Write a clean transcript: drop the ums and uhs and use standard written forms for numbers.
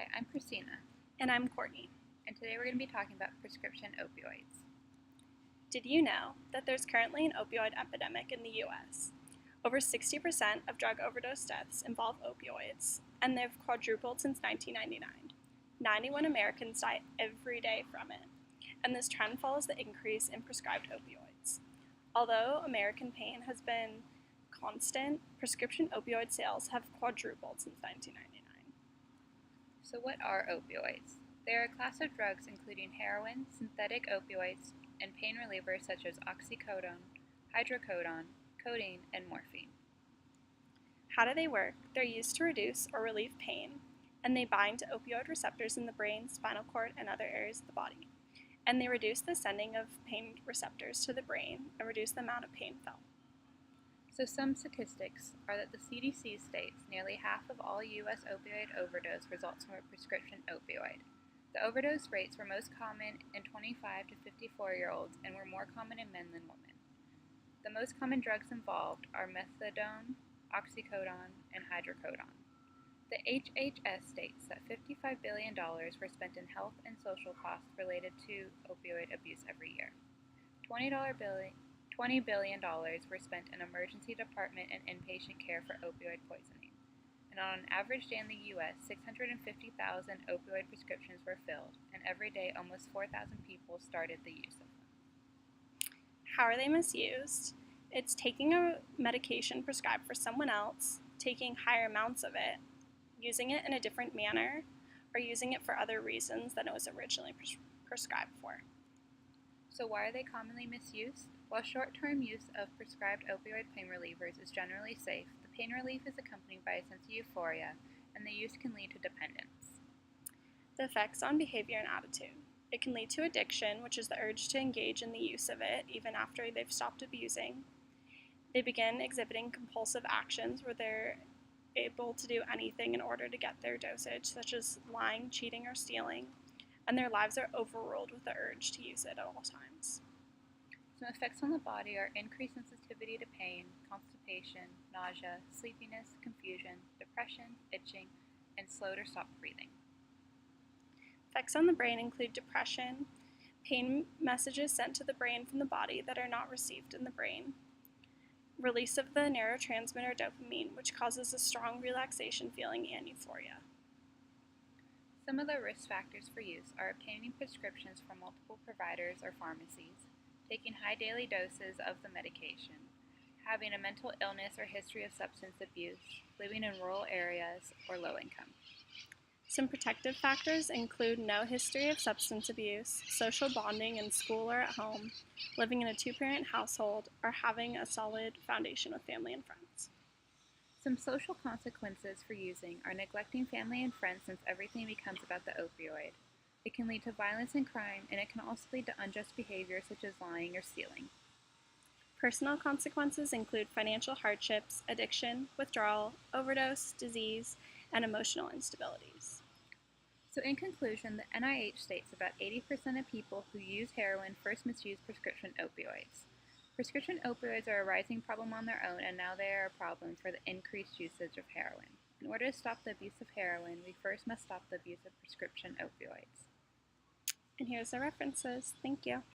Hi, I'm Christina, And I'm Courtney. and today we're going to be talking about prescription opioids. Did you know that there's currently an opioid epidemic in the US? Over 60% of drug overdose deaths involve opioids, and they've quadrupled since 1999. 91 Americans die every day from it, and this trend follows the increase in prescribed opioids. Although American pain has been constant, prescription opioid sales have quadrupled since 1999. So what are opioids? They are a class of drugs including heroin, synthetic opioids, and pain relievers such as oxycodone, hydrocodone, codeine, and morphine. How do they work? They're used to reduce or relieve pain, and they bind to opioid receptors in the brain, spinal cord, and other areas of the body. And they reduce the sending of pain receptors to the brain and reduce the amount of pain felt. So some statistics are that the CDC states nearly half of all U.S. opioid overdose results from a prescription opioid. The overdose rates were most common in 25 to 54-year-olds and were more common in men than women. The most common drugs involved are methadone, oxycodone, and hydrocodone. The HHS states that $55 billion were spent in health and social costs related to opioid abuse every year. $20 billion were spent in emergency department and inpatient care for opioid poisoning. And on an average day in the U.S., 650,000 opioid prescriptions were filled, and every day almost 4,000 people started the use of them. How are they misused? It's taking a medication prescribed for someone else, taking higher amounts of it, using it in a different manner, or using it for other reasons than it was originally prescribed for. So why are they commonly misused? While short-term use of prescribed opioid pain relievers is generally safe, the pain relief is accompanied by a sense of euphoria, and the use can lead to dependence. The effects on behavior and attitude. It can lead to addiction, which is the urge to engage in the use of it even after they've stopped abusing. They begin exhibiting compulsive actions where they're able to do anything in order to get their dosage, such as lying, cheating, or stealing, and their lives are overruled with the urge to use it at all times. Some effects on the body are increased sensitivity to pain, constipation, nausea, sleepiness, confusion, depression, itching, and slowed or stopped breathing. Effects on the brain include depression, pain messages sent to the brain from the body that are not received in the brain, release of the neurotransmitter dopamine, which causes a strong relaxation feeling and euphoria. Some of the risk factors for use are obtaining prescriptions from multiple providers or pharmacies, taking high daily doses of the medication, having a mental illness or history of substance abuse, living in rural areas, or low income. Some protective factors include no history of substance abuse, social bonding in school or at home, living in a two-parent household, or having a solid foundation with family and friends. Some social consequences for using are neglecting family and friends since everything becomes about the opioid. It can lead to violence and crime, and it can also lead to unjust behavior such as lying or stealing. Personal consequences include financial hardships, addiction, withdrawal, overdose, disease, and emotional instabilities. So in conclusion, the NIH states about 80% of people who use heroin first misuse prescription opioids. Prescription opioids are a rising problem on their own, and now they are a problem for the increased usage of heroin. In order to stop the abuse of heroin, we first must stop the abuse of prescription opioids. And here's the references. Thank you.